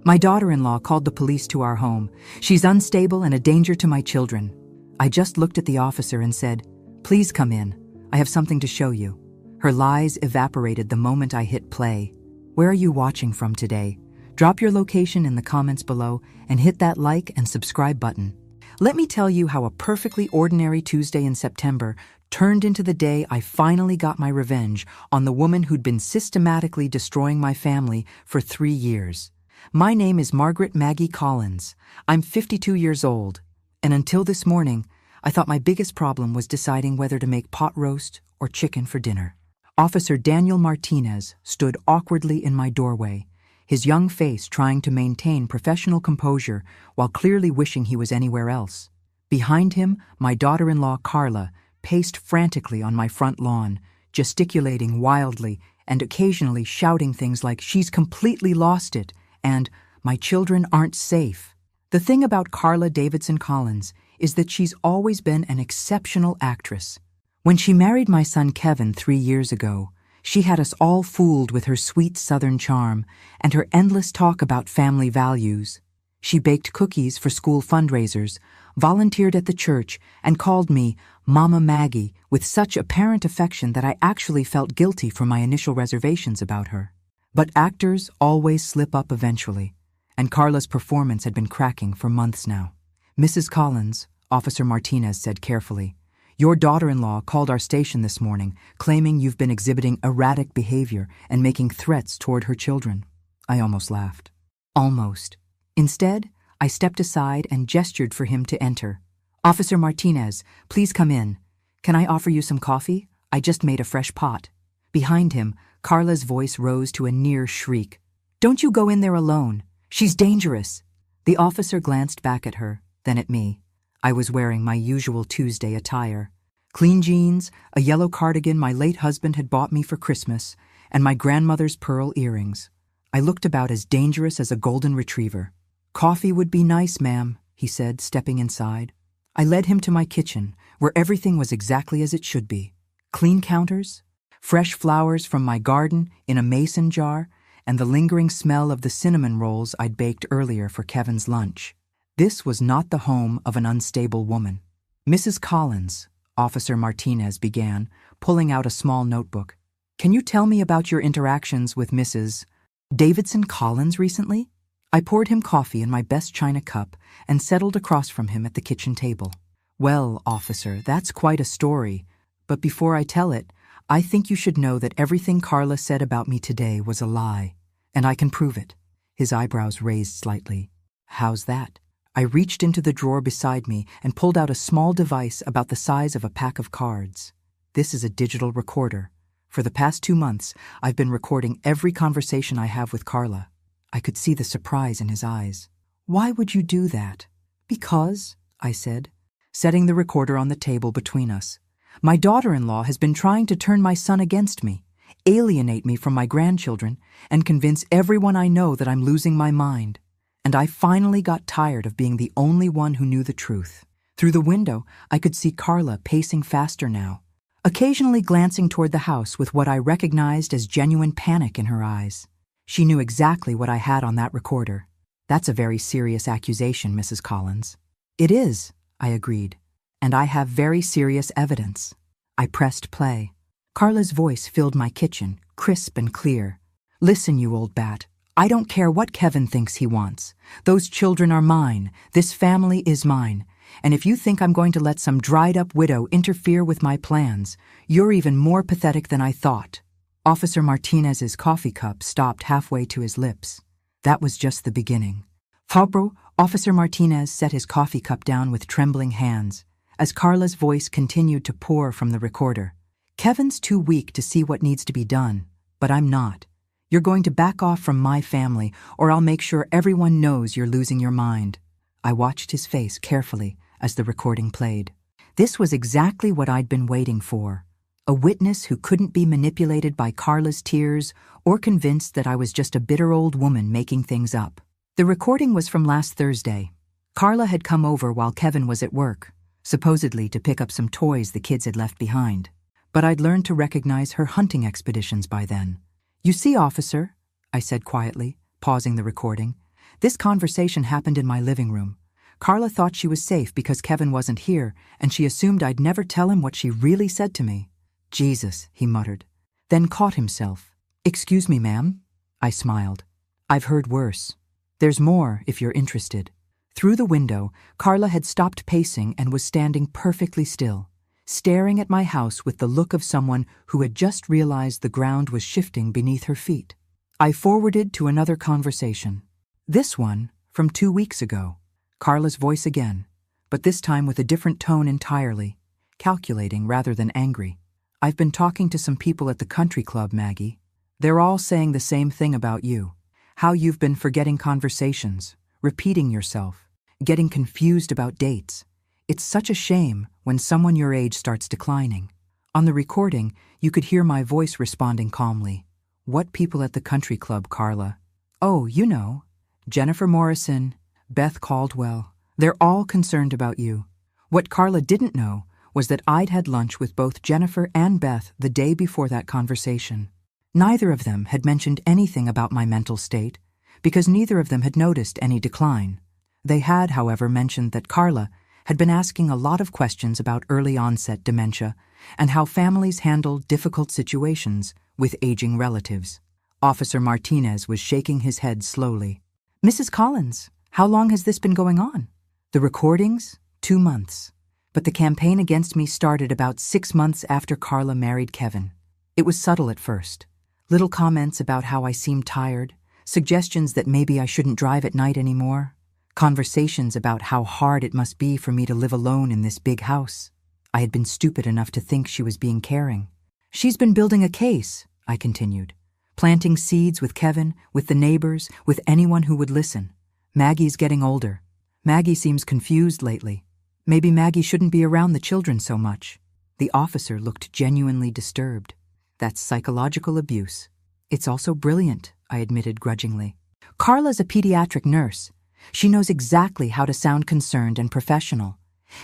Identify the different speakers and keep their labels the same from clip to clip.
Speaker 1: My daughter-in-law called the police to our home. She's unstable and a danger to my children. I just looked at the officer and said, "Please come in. I have something to show you." Her lies evaporated the moment I hit play. Where are you watching from today? Drop your location in the comments below and hit that like and subscribe button. Let me tell you how a perfectly ordinary Tuesday in September turned into the day I finally got my revenge on the woman who'd been systematically destroying my family for 3 years. My name is Margaret Maggie Collins. I'm 52 years old, and until this morning, I thought my biggest problem was deciding whether to make pot roast or chicken for dinner. Officer Daniel Martinez stood awkwardly in my doorway, his young face trying to maintain professional composure while clearly wishing he was anywhere else. Behind him, my daughter-in-law Carla paced frantically on my front lawn, gesticulating wildly and occasionally shouting things like, "She's completely lost it," and "My children aren't safe." The thing about Carla Davidson Collins is that she's always been an exceptional actress. When she married my son Kevin 3 years ago, she had us all fooled with her sweet Southern charm and her endless talk about family values. She baked cookies for school fundraisers, volunteered at the church, and called me Mama Maggie with such apparent affection that I actually felt guilty for my initial reservations about her. But actors always slip up eventually, and Carla's performance had been cracking for months now. "Mrs. Collins," Officer Martinez said carefully, "your daughter-in-law called our station this morning, claiming you've been exhibiting erratic behavior and making threats toward her children." I almost laughed. Almost. Instead, I stepped aside and gestured for him to enter. "Officer Martinez, please come in. Can I offer you some coffee? I just made a fresh pot." Behind him, Carla's voice rose to a near shriek. "Don't you go in there alone. She's dangerous." The officer glanced back at her, then at me. I was wearing my usual Tuesday attire. Clean jeans, a yellow cardigan my late husband had bought me for Christmas, and my grandmother's pearl earrings. I looked about as dangerous as a golden retriever. "Coffee would be nice, ma'am," he said, stepping inside. I led him to my kitchen, where everything was exactly as it should be. Clean counters, fresh flowers from my garden in a mason jar, and the lingering smell of the cinnamon rolls I'd baked earlier for Kevin's lunch. This was not the home of an unstable woman. "Mrs. Collins," Officer Martinez began, pulling out a small notebook. "Can you tell me about your interactions with Mrs. Davidson Collins recently?" I poured him coffee in my best china cup and settled across from him at the kitchen table. "Well, officer, that's quite a story. But before I tell it, I think you should know that everything Carla said about me today was a lie, and I can prove it." His eyebrows raised slightly. "How's that?" I reached into the drawer beside me and pulled out a small device about the size of a pack of cards. "This is a digital recorder. For the past 2 months, I've been recording every conversation I have with Carla." I could see the surprise in his eyes. "Why would you do that?" "Because," I said, setting the recorder on the table between us, "my daughter-in-law has been trying to turn my son against me, alienate me from my grandchildren, and convince everyone I know that I'm losing my mind. And I finally got tired of being the only one who knew the truth. Through the window, I could see Carla pacing faster now, occasionally glancing toward the house with what I recognized as genuine panic in her eyes. She knew exactly what I had on that recorder. "That's a very serious accusation, Mrs. Collins." "It is," I agreed, "and I have very serious evidence." I pressed play. Carla's voice filled my kitchen, crisp and clear. "Listen, you old bat. I don't care what Kevin thinks he wants. Those children are mine. This family is mine. And if you think I'm going to let some dried-up widow interfere with my plans, you're even more pathetic than I thought." Officer Martinez's coffee cup stopped halfway to his lips. That was just the beginning. "Fabro," Officer Martinez set his coffee cup down with trembling hands, as Carla's voice continued to pour from the recorder. "Kevin's too weak to see what needs to be done, but I'm not. You're going to back off from my family, or I'll make sure everyone knows you're losing your mind." I watched his face carefully as the recording played. This was exactly what I'd been waiting for. A witness who couldn't be manipulated by Carla's tears or convinced that I was just a bitter old woman making things up. The recording was from last Thursday. Carla had come over while Kevin was at work, supposedly to pick up some toys the kids had left behind. But I'd learned to recognize her hunting expeditions by then. "You see, officer," I said quietly, pausing the recording, This conversation happened in my living room. Carla thought she was safe because Kevin wasn't here, and she assumed I'd never tell him what she really said to me. Jesus, he muttered, then caught himself. Excuse me, ma'am? I smiled. I've heard worse. There's more if you're interested. Through the window, Carla had stopped pacing and was standing perfectly still, staring at my house with the look of someone who had just realized the ground was shifting beneath her feet. I forwarded to another conversation. This one, from 2 weeks ago. Carla's voice again, but this time with a different tone entirely, calculating rather than angry. I've been talking to some people at the country club, Maggie. They're all saying the same thing about you. How you've been forgetting conversations, repeating yourself, getting confused about dates. It's such a shame when someone your age starts declining. On the recording, you could hear my voice responding calmly. What people at the country club, Carla? Oh, you know. Jennifer Morrison, Beth Caldwell. They're all concerned about you. What Carla didn't know was that I'd had lunch with both Jennifer and Beth the day before that conversation. Neither of them had mentioned anything about my mental state, because neither of them had noticed any decline. They had, however, mentioned that Carla had been asking a lot of questions about early onset dementia and how families handle difficult situations with aging relatives. Officer Martinez was shaking his head slowly. Mrs. Collins, how long has this been going on? The recordings? 2 months. But the campaign against me started about 6 months after Carla married Kevin. It was subtle at first. Little comments about how I seemed tired, suggestions that maybe I shouldn't drive at night anymore, conversations about how hard it must be for me to live alone in this big house. I had been stupid enough to think she was being caring. She's been building a case, I continued, planting seeds with Kevin, with the neighbors, with anyone who would listen. Maggie's getting older. Maggie seems confused lately. Maybe Maggie shouldn't be around the children so much. The officer looked genuinely disturbed. That's psychological abuse. It's also brilliant, I admitted grudgingly. Carla's a pediatric nurse. She knows exactly how to sound concerned and professional.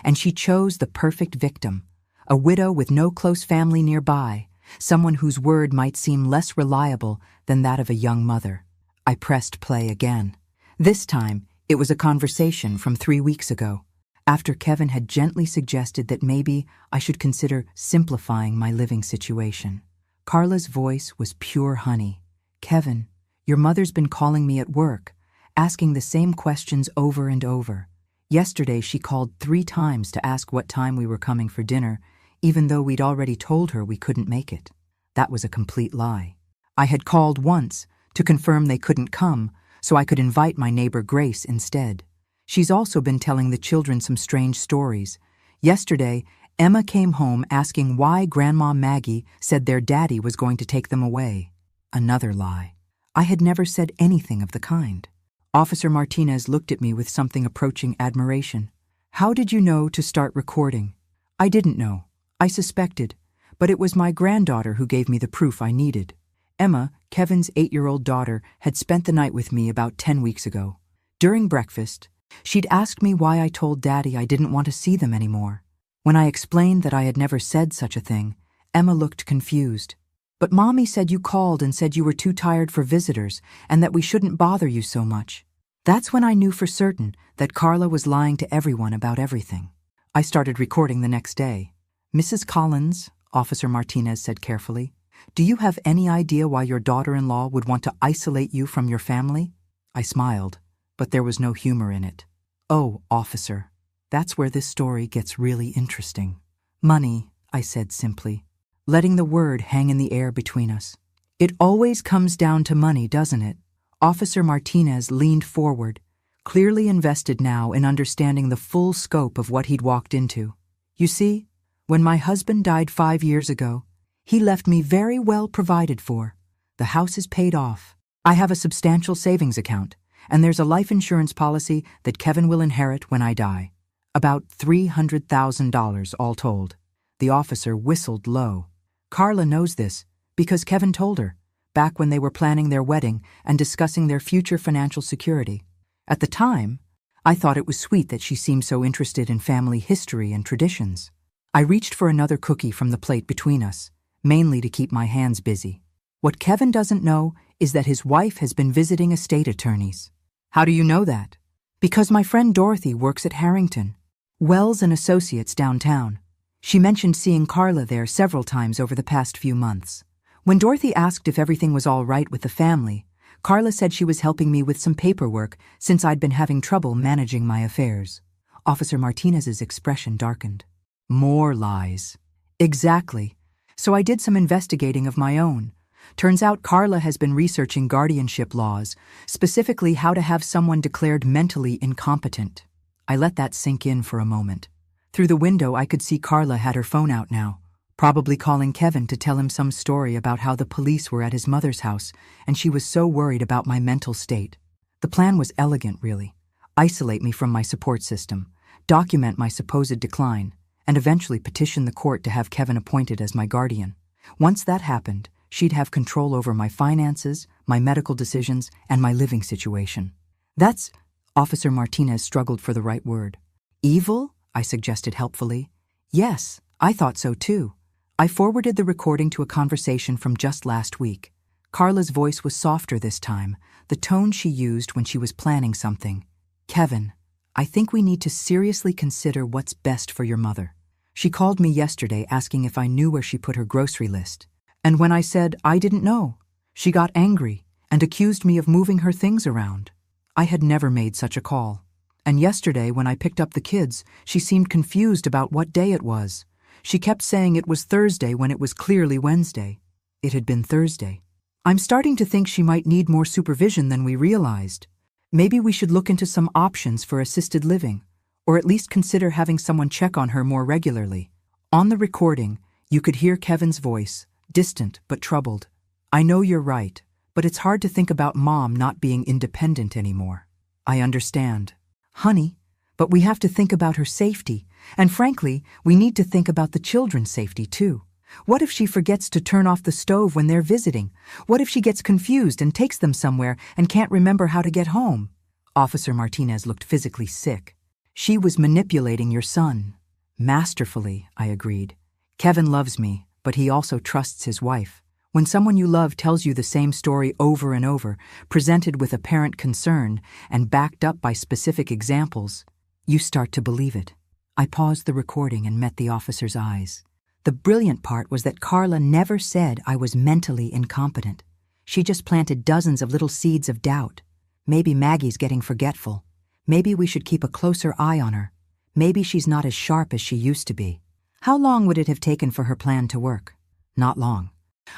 Speaker 1: And she chose the perfect victim, a widow with no close family nearby, someone whose word might seem less reliable than that of a young mother. I pressed play again. This time, it was a conversation from 3 weeks ago, after Kevin had gently suggested that maybe I should consider simplifying my living situation. Carla's voice was pure honey. Kevin, your mother's been calling me at work, asking the same questions over and over. Yesterday, she called 3 times to ask what time we were coming for dinner, even though we'd already told her we couldn't make it. That was a complete lie. I had called once to confirm they couldn't come, so I could invite my neighbor Grace instead. She's also been telling the children some strange stories. Yesterday, Emma came home asking why Grandma Maggie said their daddy was going to take them away. Another lie. I had never said anything of the kind. Officer Martinez looked at me with something approaching admiration. How did you know to start recording? I didn't know. I suspected, but it was my granddaughter who gave me the proof I needed. Emma, Kevin's 8-year-old daughter, had spent the night with me about 10 weeks ago. During breakfast, she'd asked me why I told Daddy I didn't want to see them anymore. When I explained that I had never said such a thing, Emma looked confused. But Mommy said you called and said you were too tired for visitors and that we shouldn't bother you so much. That's when I knew for certain that Carla was lying to everyone about everything. I started recording the next day. Mrs. Collins, Officer Martinez said carefully, do you have any idea why your daughter-in-law would want to isolate you from your family? I smiled, but there was no humor in it. Oh, officer, that's where this story gets really interesting. Money, I said simply, letting the word hang in the air between us. It always comes down to money, doesn't it? Officer Martinez leaned forward, clearly invested now in understanding the full scope of what he'd walked into. You see, when my husband died 5 years ago, he left me very well provided for. The house is paid off. I have a substantial savings account, and there's a life insurance policy that Kevin will inherit when I die. About $300,000 all told. The officer whistled low. Carla knows this because Kevin told her, back when they were planning their wedding and discussing their future financial security. At the time, I thought it was sweet that she seemed so interested in family history and traditions. I reached for another cookie from the plate between us, mainly to keep my hands busy. What Kevin doesn't know is that his wife has been visiting estate attorneys. How do you know that? Because my friend Dorothy works at Harrington, Wells and Associates downtown. She mentioned seeing Carla there several times over the past few months. When Dorothy asked if everything was all right with the family, Carla said she was helping me with some paperwork since I'd been having trouble managing my affairs. Officer Martinez's expression darkened. More lies. Exactly. So I did some investigating of my own. Turns out Carla has been researching guardianship laws, specifically how to have someone declared mentally incompetent. I let that sink in for a moment. Through the window, I could see Carla had her phone out now, probably calling Kevin to tell him some story about how the police were at his mother's house, and she was so worried about my mental state. The plan was elegant, really. Isolate me from my support system, document my supposed decline, and eventually petition the court to have Kevin appointed as my guardian. Once that happened, she'd have control over my finances, my medical decisions, and my living situation. That's... Officer Martinez struggled for the right word. Evil? I suggested helpfully. Yes, I thought so too. I forwarded the recording to a conversation from just last week. Carla's voice was softer this time, the tone she used when she was planning something. Kevin, I think we need to seriously consider what's best for your mother. She called me yesterday asking if I knew where she put her grocery list. And when I said I didn't know, she got angry and accused me of moving her things around. I had never made such a call. And yesterday, when I picked up the kids, she seemed confused about what day it was. She kept saying it was Thursday when it was clearly Wednesday. It had been Thursday. I'm starting to think she might need more supervision than we realized. Maybe we should look into some options for assisted living, or at least consider having someone check on her more regularly. On the recording, you could hear Kevin's voice, distant but troubled. I know you're right, but it's hard to think about Mom not being independent anymore. I understand. Honey, but we have to think about her safety, and frankly, we need to think about the children's safety too. What if she forgets to turn off the stove when they're visiting? What if she gets confused and takes them somewhere and can't remember how to get home? Officer Martinez looked physically sick. She was manipulating your son. Masterfully, I agreed. Kevin loves me, but he also trusts his wife. When someone you love tells you the same story over and over, presented with apparent concern and backed up by specific examples, you start to believe it. I paused the recording and met the officer's eyes. The brilliant part was that Carla never said I was mentally incompetent. She just planted dozens of little seeds of doubt. Maybe Maggie's getting forgetful. Maybe we should keep a closer eye on her. Maybe she's not as sharp as she used to be. How long would it have taken for her plan to work? Not long.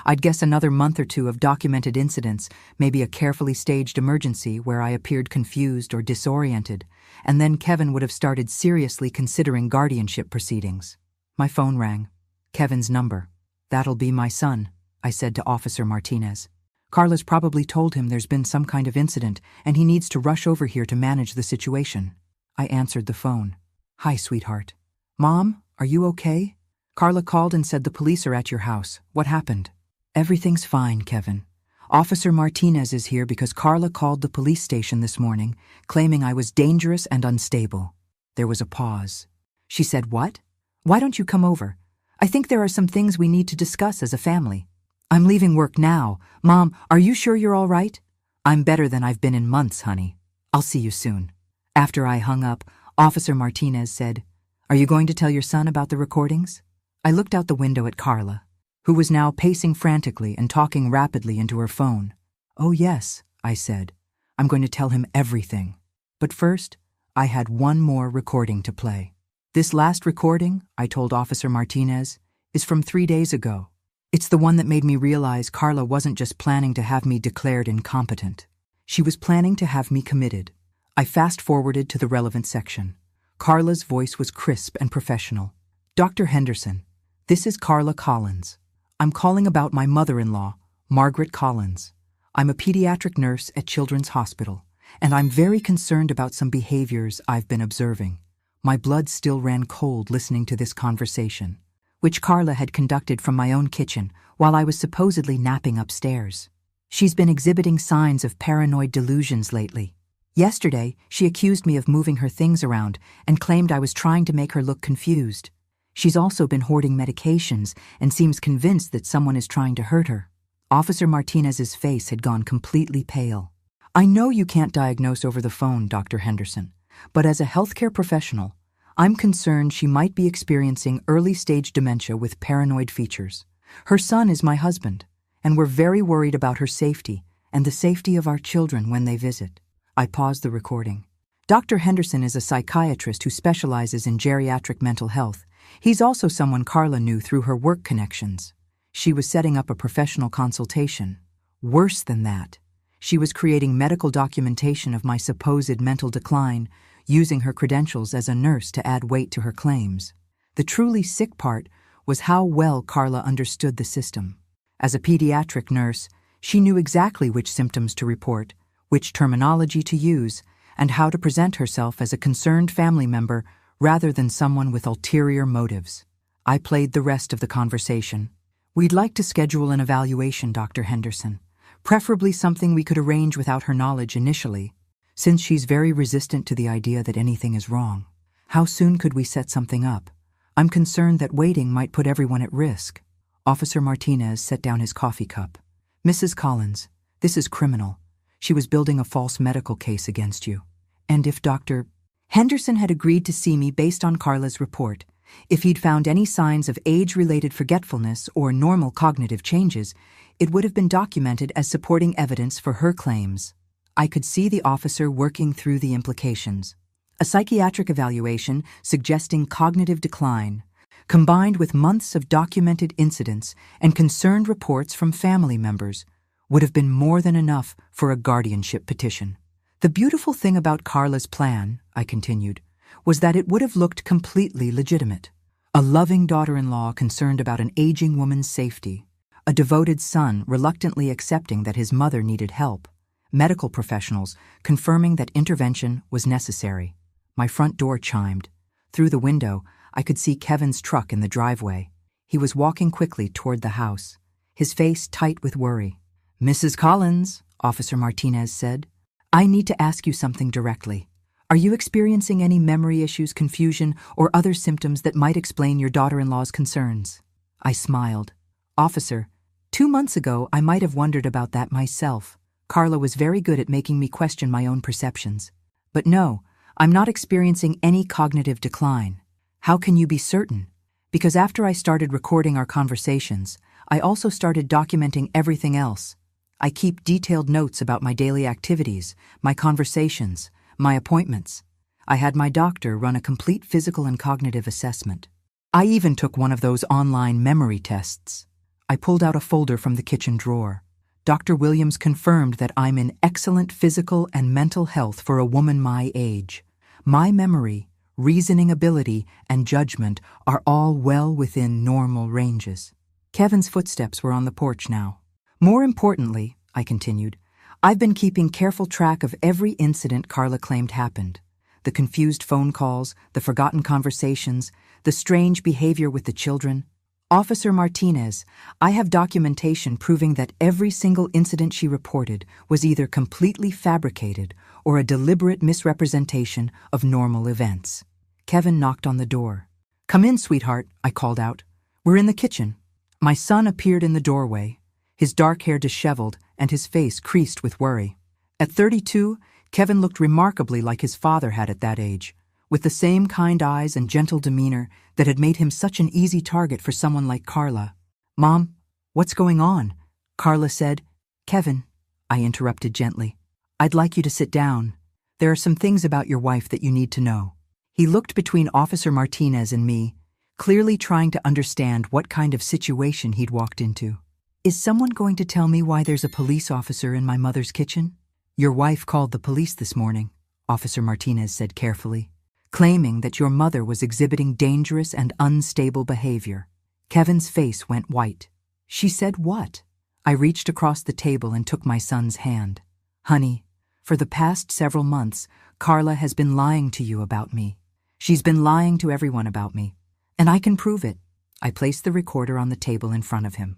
Speaker 1: I'd guess another month or two of documented incidents, maybe a carefully staged emergency where I appeared confused or disoriented, and then Kevin would have started seriously considering guardianship proceedings. My phone rang. Kevin's number. That'll be my son, I said to Officer Martinez. Carla's probably told him there's been some kind of incident and he needs to rush over here to manage the situation. I answered the phone. Hi, sweetheart. Mom, are you okay? Carla called and said the police are at your house. What happened? Everything's fine, Kevin. Officer Martinez is here because Carla called the police station this morning, claiming I was dangerous and unstable. There was a pause. She said, "What? Why don't you come over? I think there are some things we need to discuss as a family." I'm leaving work now. Mom, are you sure you're all right? I'm better than I've been in months, honey. I'll see you soon. After I hung up, Officer Martinez said, "Are you going to tell your son about the recordings?" I looked out the window at Carla, who was now pacing frantically and talking rapidly into her phone. "Oh yes," I said. "I'm going to tell him everything." But first, I had one more recording to play. This last recording, I told Officer Martinez, is from 3 days ago. It's the one that made me realize Carla wasn't just planning to have me declared incompetent. She was planning to have me committed. I fast-forwarded to the relevant section. Carla's voice was crisp and professional. "Dr. Henderson, this is Carla Collins. I'm calling about my mother-in-law, Margaret Collins. I'm a pediatric nurse at Children's Hospital, and I'm very concerned about some behaviors I've been observing." My blood still ran cold listening to this conversation, which Carla had conducted from my own kitchen while I was supposedly napping upstairs. She's been exhibiting signs of paranoid delusions lately. Yesterday, she accused me of moving her things around and claimed I was trying to make her look confused. She's also been hoarding medications and seems convinced that someone is trying to hurt her. Officer Martinez's face had gone completely pale. I know you can't diagnose over the phone, Dr. Henderson, but as a healthcare professional, I'm concerned she might be experiencing early-stage dementia with paranoid features. Her son is my husband, and we're very worried about her safety and the safety of our children when they visit. I paused the recording. Dr. Henderson is a psychiatrist who specializes in geriatric mental health. He's also someone Carla knew through her work connections. She was setting up a professional consultation. Worse than that, she was creating medical documentation of my supposed mental decline, using her credentials as a nurse to add weight to her claims. The truly sick part was how well Carla understood the system. As a pediatric nurse, she knew exactly which symptoms to report, which terminology to use, and how to present herself as a concerned family member rather than someone with ulterior motives. I played the rest of the conversation. We'd like to schedule an evaluation, Dr. Henderson, preferably something we could arrange without her knowledge initially, since she's very resistant to the idea that anything is wrong. How soon could we set something up? I'm concerned that waiting might put everyone at risk. Officer Martinez set down his coffee cup. Mrs. Collins, this is criminal. She was building a false medical case against you. And if Dr. Henderson had agreed to see me based on Carla's report, if he'd found any signs of age-related forgetfulness or normal cognitive changes, it would have been documented as supporting evidence for her claims. I could see the officer working through the implications. A psychiatric evaluation suggesting cognitive decline, combined with months of documented incidents and concerned reports from family members, would have been more than enough for a guardianship petition. The beautiful thing about Carla's plan, I continued, was that it would have looked completely legitimate. A loving daughter-in-law concerned about an aging woman's safety, a devoted son reluctantly accepting that his mother needed help, medical professionals confirming that intervention was necessary. My front door chimed. Through the window, I could see Kevin's truck in the driveway. He was walking quickly toward the house, his face tight with worry. Mrs. Collins, Officer Martinez said, I need to ask you something directly. Are you experiencing any memory issues, confusion, or other symptoms that might explain your daughter-in-law's concerns? I smiled. Officer, 2 months ago I might have wondered about that myself. Carla was very good at making me question my own perceptions. But no, I'm not experiencing any cognitive decline. How can you be certain? Because after I started recording our conversations, I also started documenting everything else. I keep detailed notes about my daily activities, my conversations, my appointments. I had my doctor run a complete physical and cognitive assessment. I even took one of those online memory tests. I pulled out a folder from the kitchen drawer. Dr. Williams confirmed that I'm in excellent physical and mental health for a woman my age. My memory, reasoning ability, and judgment are all well within normal ranges. Kevin's footsteps were on the porch now. More importantly, I continued, I've been keeping careful track of every incident Carla claimed happened. The confused phone calls, the forgotten conversations, the strange behavior with the children. Officer Martinez, I have documentation proving that every single incident she reported was either completely fabricated or a deliberate misrepresentation of normal events. Kevin knocked on the door. Come in, sweetheart, I called out. We're in the kitchen. My son appeared in the doorway, his dark hair disheveled and his face creased with worry. At 32, Kevin looked remarkably like his father had at that age, with the same kind eyes and gentle demeanor that had made him such an easy target for someone like Carla. Mom, what's going on? Carla said. Kevin, I interrupted gently. I'd like you to sit down. There are some things about your wife that you need to know. He looked between Officer Martinez and me, clearly trying to understand what kind of situation he'd walked into. Is someone going to tell me why there's a police officer in my mother's kitchen? Your wife called the police this morning, Officer Martinez said carefully, claiming that your mother was exhibiting dangerous and unstable behavior. Kevin's face went white. She said what? I reached across the table and took my son's hand. Honey, for the past several months, Carla has been lying to you about me. She's been lying to everyone about me. And I can prove it. I placed the recorder on the table in front of him.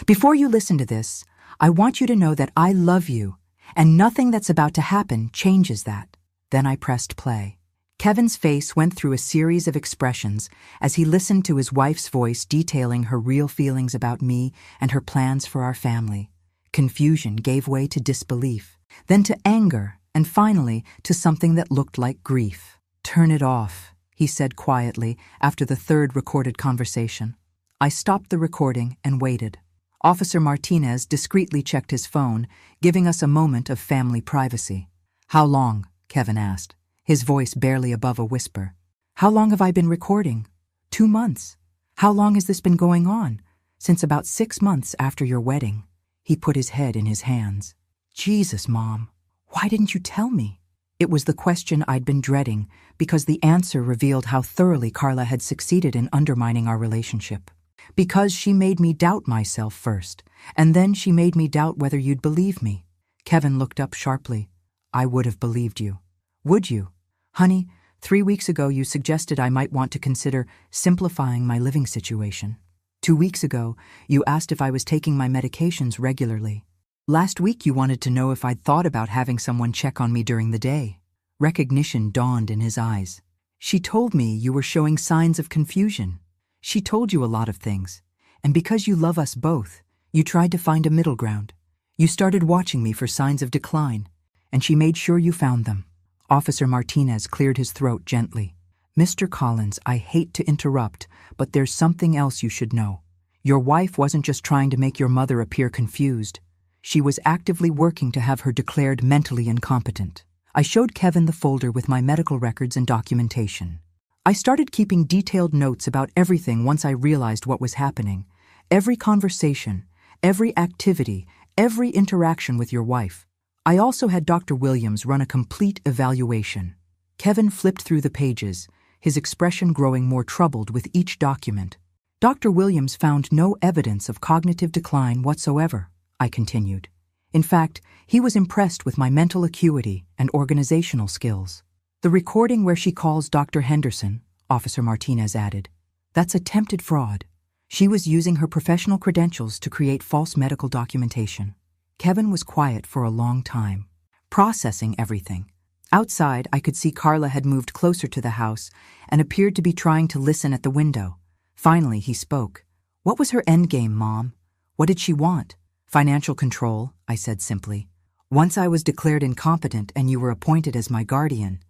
Speaker 1: Before you listen to this, I want you to know that I love you, and nothing that's about to happen changes that. Then I pressed play. Kevin's face went through a series of expressions as he listened to his wife's voice detailing her real feelings about me and her plans for our family. Confusion gave way to disbelief. then to anger, and finally to something that looked like grief. "Turn it off," he said quietly after the third recorded conversation. I stopped the recording and waited. Officer Martinez discreetly checked his phone, giving us a moment of family privacy. "How long?" Kevin asked, his voice barely above a whisper. "How long have I been recording?" 2 months. "How long has this been going on?" "Since about 6 months after your wedding." He put his head in his hands. "Jesus, Mom, why didn't you tell me?" It was the question I'd been dreading, because the answer revealed how thoroughly Carla had succeeded in undermining our relationship. Because she made me doubt myself first, and then she made me doubt whether you'd believe me. Kevin looked up sharply. "I would have believed you." "Would you?" "Honey, 3 weeks ago you suggested I might want to consider simplifying my living situation. 2 weeks ago, you asked if I was taking my medications regularly. Last week you wanted to know if I'd thought about having someone check on me during the day." Recognition dawned in his eyes. "She told me you were showing signs of confusion. She told you a lot of things, and because you love us both, you tried to find a middle ground. You started watching me for signs of decline, and she made sure you found them." Officer Martinez cleared his throat gently. "Mr. Collins, I hate to interrupt, but there's something else you should know. Your wife wasn't just trying to make your mother appear confused. She was actively working to have her declared mentally incompetent." I showed Kevin the folder with my medical records and documentation. I started keeping detailed notes about everything once I realized what was happening. Every conversation, every activity, every interaction with your wife. I also had Dr. Williams run a complete evaluation. Kevin flipped through the pages, his expression growing more troubled with each document. "Dr. Williams found no evidence of cognitive decline whatsoever," I continued. "In fact, he was impressed with my mental acuity and organizational skills." "The recording where she calls Dr. Henderson," Officer Martinez added, "that's attempted fraud. She was using her professional credentials to create false medical documentation." Kevin was quiet for a long time, processing everything. Outside, I could see Carla had moved closer to the house and appeared to be trying to listen at the window. Finally, he spoke. "What was her endgame, Mom? What did she want?" "Financial control," I said simply. "Once I was declared incompetent and you were appointed as my guardian,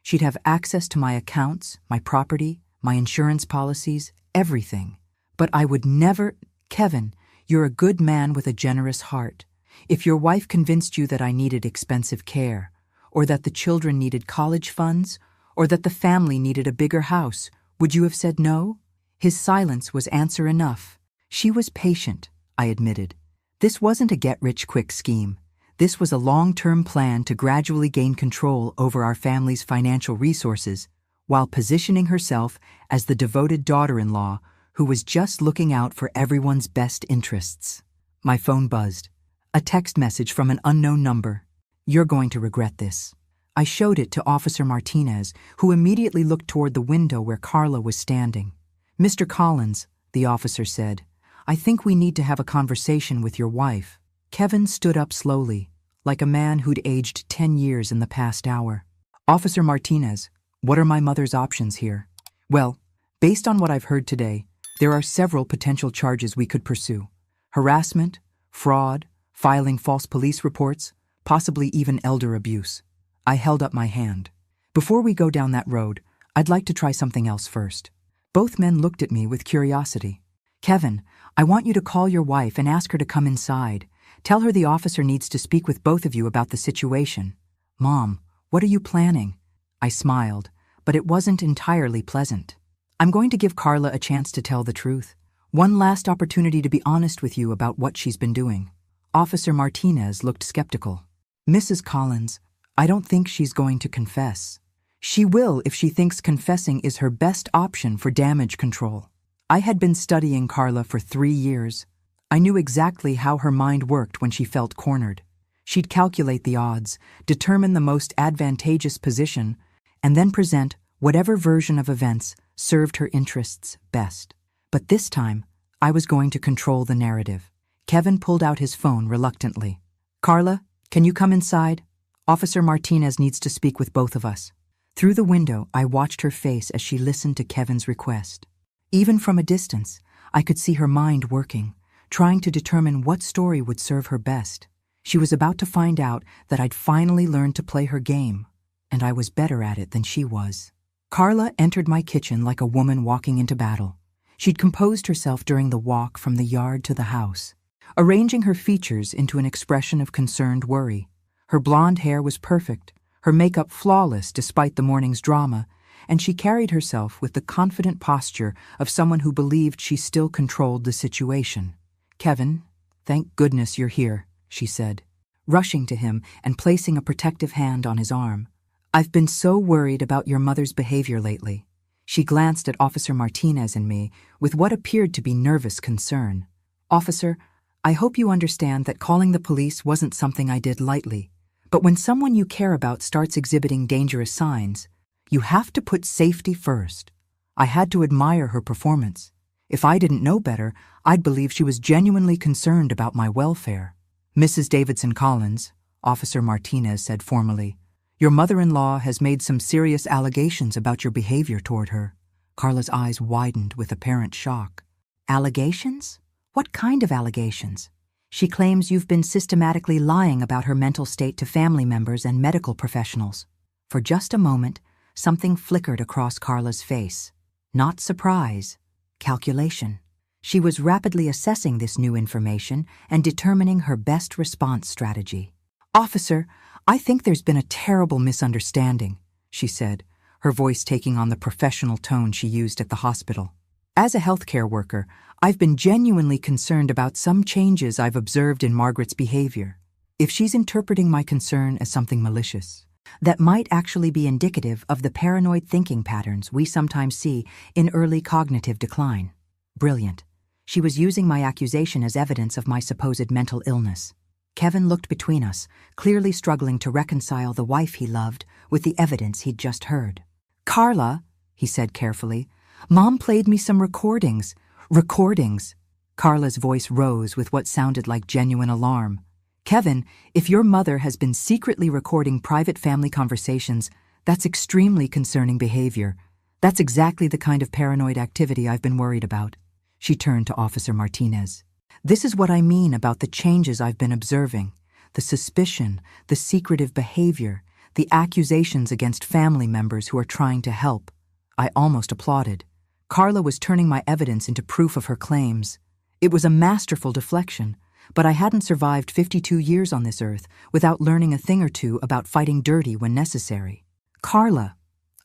Speaker 1: she'd have access to my accounts, my property, my insurance policies, everything. But I would never—" "Kevin, you're a good man with a generous heart. If your wife convinced you that I needed expensive care, or that the children needed college funds, or that the family needed a bigger house, would you have said no?" His silence was answer enough. "She was patient," I admitted. "This wasn't a get-rich-quick scheme. This was a long-term plan to gradually gain control over our family's financial resources while positioning herself as the devoted daughter-in-law who was just looking out for everyone's best interests." My phone buzzed. A text message from an unknown number. "You're going to regret this." I showed it to Officer Martinez, who immediately looked toward the window where Carla was standing. "Mr. Collins," the officer said, "I think we need to have a conversation with your wife." Kevin stood up slowly, like a man who'd aged 10 years in the past hour. "Officer Martinez, what are my mother's options here?" "Well, based on what I've heard today, there are several potential charges we could pursue. Harassment, fraud, filing false police reports, possibly even elder abuse." I held up my hand. "Before we go down that road, I'd like to try something else first." Both men looked at me with curiosity. "Kevin, I want you to call your wife and ask her to come inside. Tell her the officer needs to speak with both of you about the situation." "Mom, what are you planning?" I smiled, but it wasn't entirely pleasant. "I'm going to give Carla a chance to tell the truth. One last opportunity to be honest with you about what she's been doing." Officer Martinez looked skeptical. "Mrs. Collins, I don't think she's going to confess. She will if she thinks confessing is her best option for damage control." I had been studying Carla for 3 years. I knew exactly how her mind worked when she felt cornered. She'd calculate the odds, determine the most advantageous position, and then present whatever version of events served her interests best. But this time, I was going to control the narrative. Kevin pulled out his phone reluctantly. "Carla, can you come inside? Officer Martinez needs to speak with both of us." Through the window, I watched her face as she listened to Kevin's request. Even from a distance, I could see her mind working, trying to determine what story would serve her best. She was about to find out that I'd finally learned to play her game, and I was better at it than she was. Carla entered my kitchen like a woman walking into battle. She'd composed herself during the walk from the yard to the house, arranging her features into an expression of concerned worry. Her blonde hair was perfect, her makeup flawless despite the morning's drama, and she carried herself with the confident posture of someone who believed she still controlled the situation. "Kevin, thank goodness you're here," she said, rushing to him and placing a protective hand on his arm. "I've been so worried about your mother's behavior lately." She glanced at Officer Martinez and me with what appeared to be nervous concern. "Officer, I hope you understand that calling the police wasn't something I did lightly. But when someone you care about starts exhibiting dangerous signs, you have to put safety first. I had to admire her performance. If I didn't know better, I'd believe she was genuinely concerned about my welfare." "Mrs. Davidson Collins," Officer Martinez said formally, "your mother-in-law has made some serious allegations about your behavior toward her." Carla's eyes widened with apparent shock. "Allegations? What kind of allegations?" "She claims you've been systematically lying about her mental state to family members and medical professionals." For just a moment, something flickered across Carla's face. Not surprise, calculation. She was rapidly assessing this new information and determining her best response strategy. "Officer, I think there's been a terrible misunderstanding," she said, her voice taking on the professional tone she used at the hospital. "As a healthcare worker, I've been genuinely concerned about some changes I've observed in Margaret's behavior. If she's interpreting my concern as something malicious, that might actually be indicative of the paranoid thinking patterns we sometimes see in early cognitive decline." Brilliant. She was using my accusation as evidence of my supposed mental illness. Kevin looked between us, clearly struggling to reconcile the wife he loved with the evidence he'd just heard. "Carla," he said carefully, "Mom played me some recordings." "Recordings?" Carla's voice rose with what sounded like genuine alarm. "Kevin, if your mother has been secretly recording private family conversations, that's extremely concerning behavior. That's exactly the kind of paranoid activity I've been worried about." She turned to Officer Martinez. "This is what I mean about the changes I've been observing. The suspicion, the secretive behavior, the accusations against family members who are trying to help." I almost applauded. Carla was turning my evidence into proof of her claims. It was a masterful deflection, but I hadn't survived 52 years on this earth without learning a thing or two about fighting dirty when necessary. "Carla,"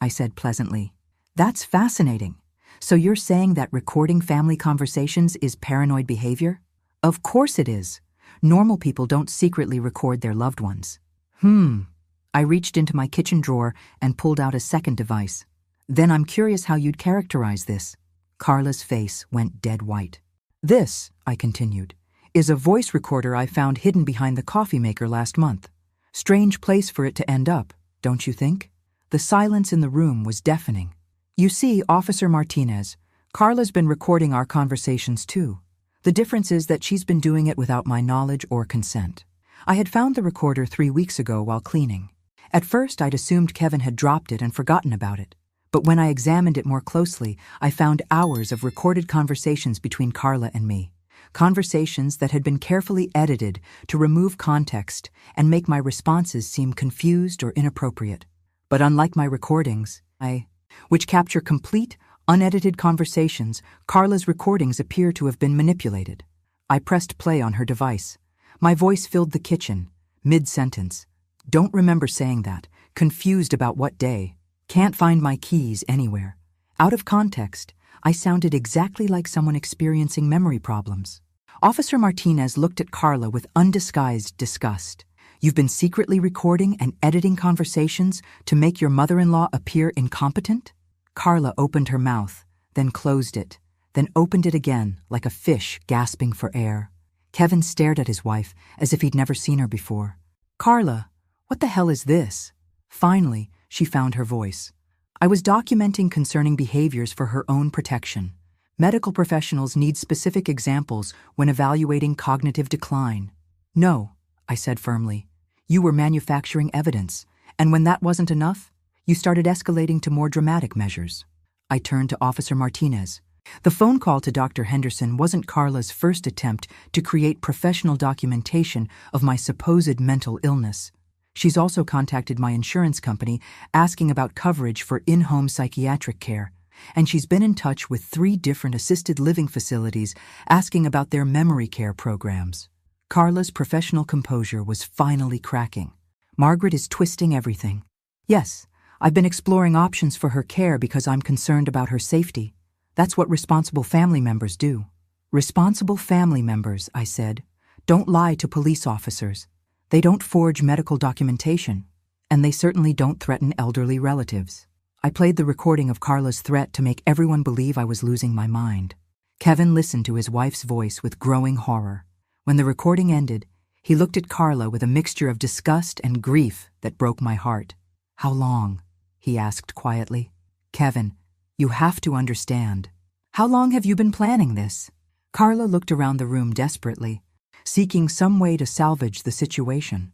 Speaker 1: I said pleasantly, "that's fascinating. So you're saying that recording family conversations is paranoid behavior?" "Of course it is. Normal people don't secretly record their loved ones." I reached into my kitchen drawer and pulled out a second device. "Then I'm curious how you'd characterize this." Carla's face went dead white. "This," I continued, "is a voice recorder I found hidden behind the coffee maker last month. Strange place for it to end up, don't you think?" The silence in the room was deafening. "You see, Officer Martinez, Carla's been recording our conversations too. The difference is that she's been doing it without my knowledge or consent. I had found the recorder 3 weeks ago while cleaning. At first, I'd assumed Kevin had dropped it and forgotten about it. But when I examined it more closely, I found hours of recorded conversations between Carla and me. Conversations that had been carefully edited to remove context and make my responses seem confused or inappropriate. But unlike my recordings, which capture complete, unedited conversations, Carla's recordings appear to have been manipulated." I pressed play on her device. My voice filled the kitchen, mid-sentence. "Don't remember saying that. Confused about what day. Can't find my keys anywhere." Out of context, I sounded exactly like someone experiencing memory problems. Officer Martinez looked at Carla with undisguised disgust. "You've been secretly recording and editing conversations to make your mother-in-law appear incompetent?" Carla opened her mouth, then closed it, then opened it again like a fish gasping for air. Kevin stared at his wife as if he'd never seen her before. "Carla, what the hell is this?" Finally, she found her voice. "I was documenting concerning behaviors for her own protection. Medical professionals need specific examples when evaluating cognitive decline." "No," I said firmly. "You were manufacturing evidence, and when that wasn't enough, you started escalating to more dramatic measures." I turned to Officer Martinez. The phone call to Dr. Henderson wasn't Carla's first attempt to create professional documentation of my supposed mental illness. She's also contacted my insurance company asking about coverage for in-home psychiatric care, and she's been in touch with 3 different assisted living facilities asking about their memory care programs. Carla's professional composure was finally cracking. Margaret is twisting everything. Yes, I've been exploring options for her care because I'm concerned about her safety. That's what responsible family members do. Responsible family members, I said, don't lie to police officers. They don't forge medical documentation, and they certainly don't threaten elderly relatives. I played the recording of Carla's threat to make everyone believe I was losing my mind. Kevin listened to his wife's voice with growing horror. When the recording ended, he looked at Carla with a mixture of disgust and grief that broke my heart. "How long?" he asked quietly. "Kevin, you have to understand. How long have you been planning this?" Carla looked around the room desperately, seeking some way to salvage the situation.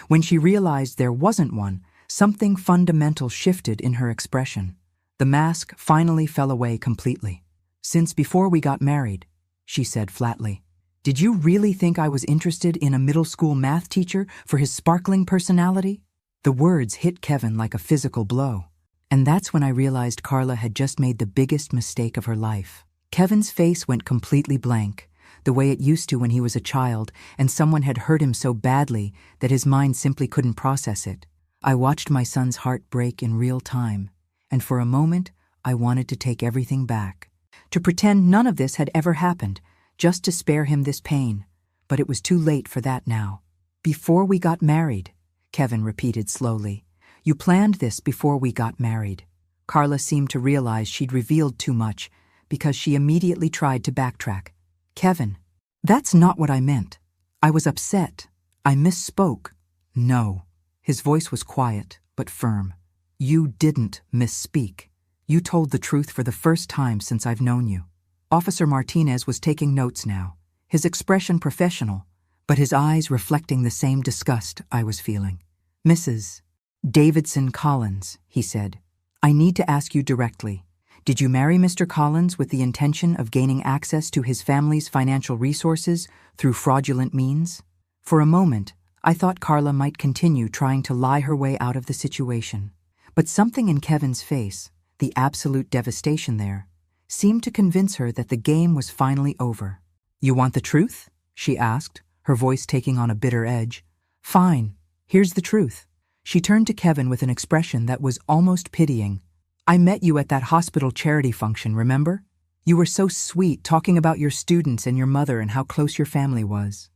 Speaker 1: When she realized there wasn't one, something fundamental shifted in her expression. The mask finally fell away completely. "Since before we got married," she said flatly. "Did you really think I was interested in a middle school math teacher for his sparkling personality?" The words hit Kevin like a physical blow. And that's when I realized Carla had just made the biggest mistake of her life. Kevin's face went completely blank, the way it used to when he was a child and someone had hurt him so badly that his mind simply couldn't process it. I watched my son's heart break in real time, and for a moment I wanted to take everything back, to pretend none of this had ever happened, just to spare him this pain. But it was too late for that now. "Before we got married," Kevin repeated slowly. "You planned this before we got married." Carla seemed to realize she'd revealed too much because she immediately tried to backtrack. "Kevin, that's not what I meant. I was upset. I misspoke." "No." His voice was quiet but firm. "You didn't misspeak. You told the truth for the first time since I've known you." Officer Martinez was taking notes now, his expression professional, but his eyes reflecting the same disgust I was feeling. "Mrs. Davidson Collins," he said, "I need to ask you directly. Did you marry Mr. Collins with the intention of gaining access to his family's financial resources through fraudulent means?" For a moment, I thought Carla might continue trying to lie her way out of the situation. But something in Kevin's face, the absolute devastation there, seemed to convince her that the game was finally over. "You want the truth?" she asked, her voice taking on a bitter edge. "Fine, here's the truth." She turned to Kevin with an expression that was almost pitying. "I met you at that hospital charity function, remember? You were so sweet, talking about your students and your mother and how close your family was.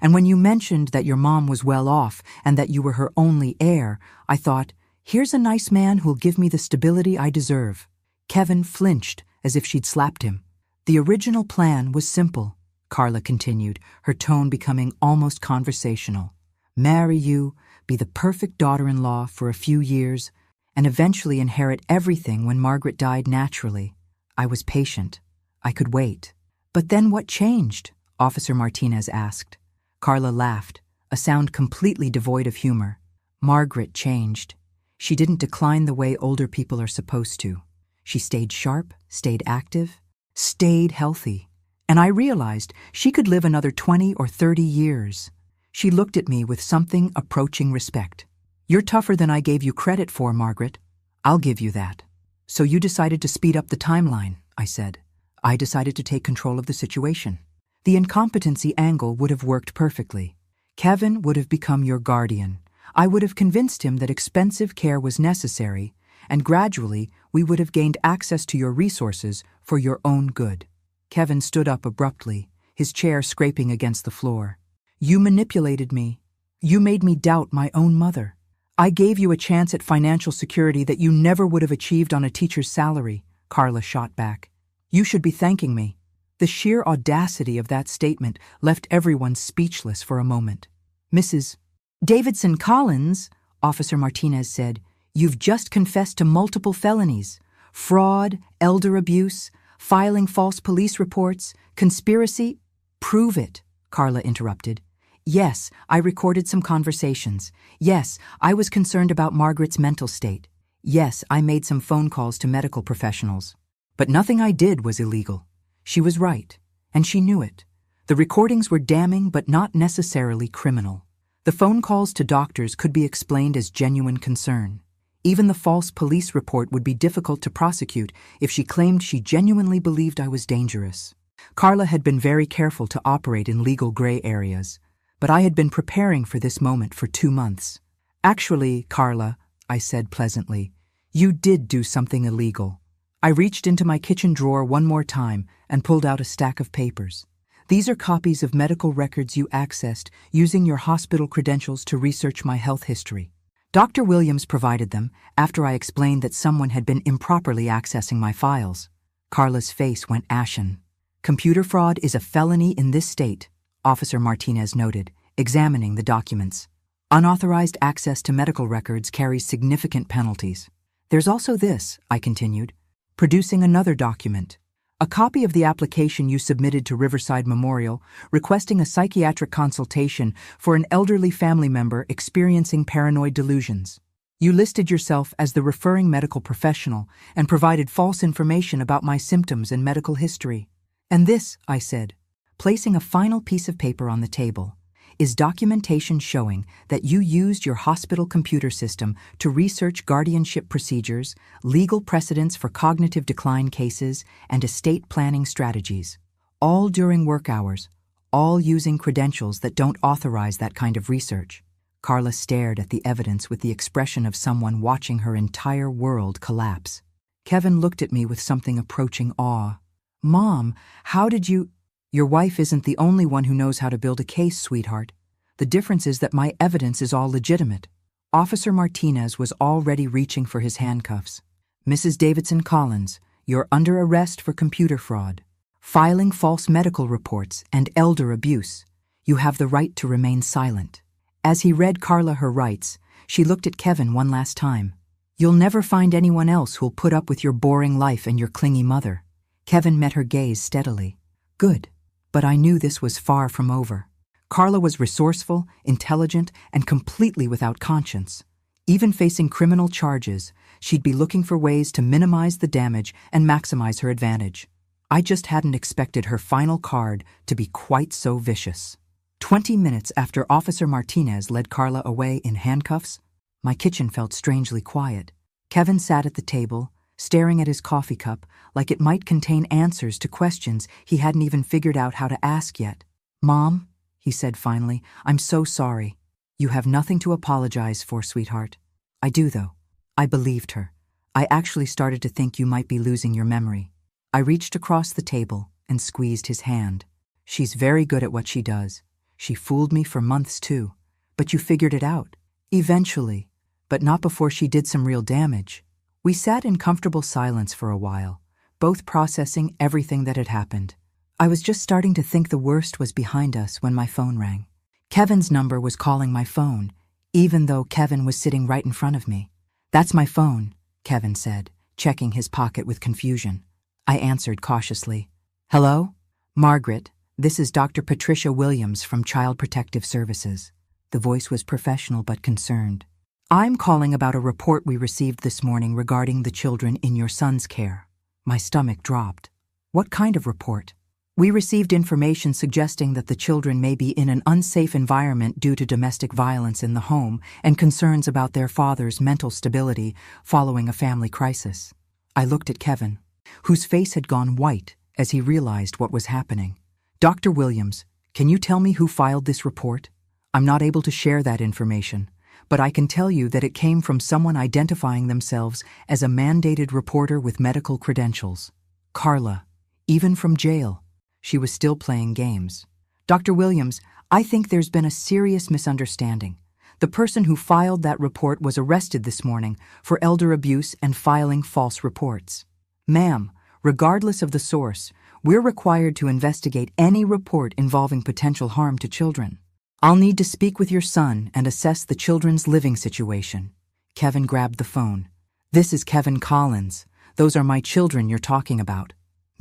Speaker 1: And when you mentioned that your mom was well off and that you were her only heir, I thought, here's a nice man who'll give me the stability I deserve." Kevin flinched as if she'd slapped him. "The original plan was simple," Carla continued, her tone becoming almost conversational. "Marry you, be the perfect daughter-in-law for a few years, and eventually inherit everything when Margaret died naturally. I was patient. I could wait." "But then what changed?" Officer Martinez asked. Carla laughed, a sound completely devoid of humor. "Margaret changed. She didn't decline the way older people are supposed to. She stayed sharp, stayed active, stayed healthy. And I realized she could live another 20 or 30 years. She looked at me with something approaching respect. "You're tougher than I gave you credit for, Margaret. I'll give you that." "So you decided to speed up the timeline," I said. "I decided to take control of the situation. The incompetency angle would have worked perfectly. Kevin would have become your guardian. I would have convinced him that expensive care was necessary, and gradually we would have gained access to your resources for your own good." Kevin stood up abruptly, his chair scraping against the floor. "You manipulated me. You made me doubt my own mother. I gave you a chance at financial security that you never would have achieved on a teacher's salary," Carla shot back. "You should be thanking me." The sheer audacity of that statement left everyone speechless for a moment. "Mrs. Davidson Collins," Officer Martinez said, "you've just confessed to multiple felonies: fraud, elder abuse, filing false police reports, conspiracy." "Prove it," Carla interrupted. "Yes, I recorded some conversations. Yes, I was concerned about Margaret's mental state. Yes, I made some phone calls to medical professionals. But nothing I did was illegal. She was right, and she knew it. The recordings were damning but not necessarily criminal. The phone calls to doctors could be explained as genuine concern. Even the false police report would be difficult to prosecute if she claimed she genuinely believed I was dangerous. Carla had been very careful to operate in legal gray areas, but I had been preparing for this moment for 2 months. Actually, Carla, I said pleasantly, you did do something illegal. I reached into my kitchen drawer one more time and pulled out a stack of papers. These are copies of medical records you accessed using your hospital credentials to research my health history. Dr. Williams provided them after I explained that someone had been improperly accessing my files. Carla's face went ashen. Computer fraud is a felony in this state, Officer Martinez noted, examining the documents. Unauthorized access to medical records carries significant penalties. There's also this, I continued, producing another document. A copy of the application you submitted to Riverside Memorial requesting a psychiatric consultation for an elderly family member experiencing paranoid delusions. You listed yourself as the referring medical professional and provided false information about my symptoms and medical history. And this, I said, placing a final piece of paper on the table, is documentation showing that you used your hospital computer system to research guardianship procedures, legal precedents for cognitive decline cases, and estate planning strategies. All during work hours, all using credentials that don't authorize that kind of research. Carla stared at the evidence with the expression of someone watching her entire world collapse. Kevin looked at me with something approaching awe. Mom, how did you— Your wife isn't the only one who knows how to build a case, sweetheart. The difference is that my evidence is all legitimate. Officer Martinez was already reaching for his handcuffs. Mrs. Davidson Collins, you're under arrest for computer fraud, filing false medical reports, and elder abuse. You have the right to remain silent. As he read Carla her rights, she looked at Kevin one last time. You'll never find anyone else who'll put up with your boring life and your clingy mother. Kevin met her gaze steadily. Good. But I knew this was far from over. Carla was resourceful, intelligent, and completely without conscience. Even facing criminal charges, she'd be looking for ways to minimize the damage and maximize her advantage. I just hadn't expected her final card to be quite so vicious. 20 minutes after Officer Martinez led Carla away in handcuffs, my kitchen felt strangely quiet. Kevin sat at the table, staring at his coffee cup like it might contain answers to questions he hadn't even figured out how to ask yet. Mom, he said finally, I'm so sorry. You have nothing to apologize for, sweetheart. I do, though. I believed her. I actually started to think you might be losing your memory. I reached across the table and squeezed his hand. She's very good at what she does. She fooled me for months, too. But you figured it out. Eventually. But not before she did some real damage. We sat in comfortable silence for a while, both processing everything that had happened. I was just starting to think the worst was behind us when my phone rang. Kevin's number was calling my phone, even though Kevin was sitting right in front of me. That's my phone, Kevin said, checking his pocket with confusion. I answered cautiously. Hello? Margaret, this is Dr. Patricia Williams from Child Protective Services. The voice was professional but concerned. I'm calling about a report we received this morning regarding the children in your son's care. My stomach dropped. What kind of report? We received information suggesting that the children may be in an unsafe environment due to domestic violence in the home and concerns about their father's mental stability following a family crisis. I looked at Kevin, whose face had gone white as he realized what was happening. Dr. Williams, can you tell me who filed this report? I'm not able to share that information, but I can tell you that it came from someone identifying themselves as a mandated reporter with medical credentials. Carla, even from jail. She was still playing games. Dr. Williams, I think there's been a serious misunderstanding. The person who filed that report was arrested this morning for elder abuse and filing false reports. Ma'am, regardless of the source, we're required to investigate any report involving potential harm to children. I'll need to speak with your son and assess the children's living situation. Kevin grabbed the phone. This is Kevin Collins. Those are my children you're talking about.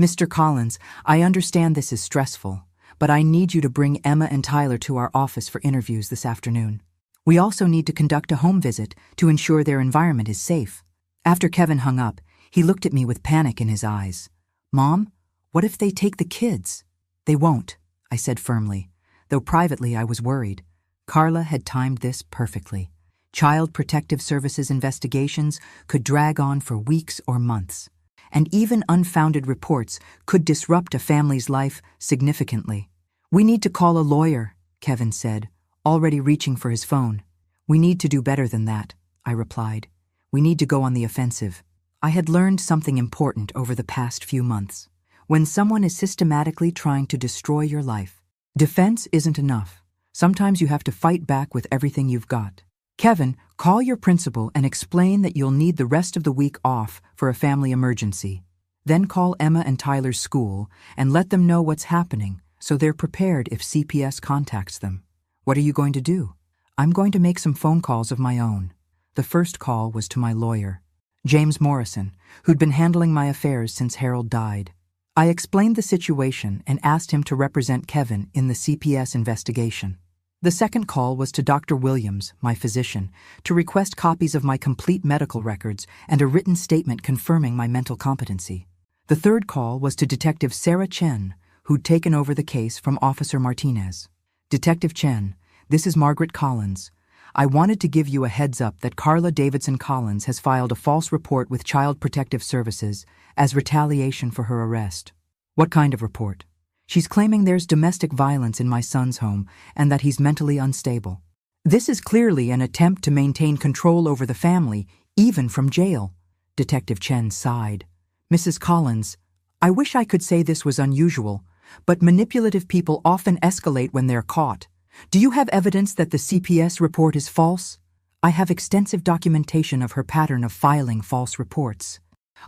Speaker 1: Mr. Collins, I understand this is stressful, but I need you to bring Emma and Tyler to our office for interviews this afternoon. We also need to conduct a home visit to ensure their environment is safe. After Kevin hung up, He looked at me with panic in his eyes. "Mom, what if they take the kids?" "They won't," I said firmly, though privately I was worried. Carla had timed this perfectly. Child Protective Services investigations could drag on for weeks or months, and even unfounded reports could disrupt a family's life significantly. "We need to call a lawyer," Kevin said, already reaching for his phone. "We need to do better than that," I replied. "We need to go on the offensive." I had learned something important over the past few months. When someone is systematically trying to destroy your life, defense isn't enough. Sometimes you have to fight back with everything you've got. "Kevin, call your principal and explain that you'll need the rest of the week off for a family emergency. Then call Emma and Tyler's school and let them know what's happening so they're prepared if CPS contacts them." "What are you going to do?" "I'm going to make some phone calls of my own." The first call was to my lawyer, James Morrison, who'd been handling my affairs since Harold died. I explained the situation and asked him to represent Kevin in the CPS investigation. The second call was to Dr. Williams, my physician, to request copies of my complete medical records and a written statement confirming my mental competency. The third call was to Detective Sarah Chen, who'd taken over the case from Officer Martinez. "Detective Chen, this is Margaret Collins. I wanted to give you a heads up that Carla Davidson Collins has filed a false report with Child Protective Services as retaliation for her arrest." "What kind of report?" "She's claiming there's domestic violence in my son's home and that he's mentally unstable. This is clearly an attempt to maintain control over the family, even from jail." Detective Chen sighed. "Mrs. Collins, I wish I could say this was unusual, but manipulative people often escalate when they're caught. Do you have evidence that the CPS report is false?" "I have extensive documentation of her pattern of filing false reports.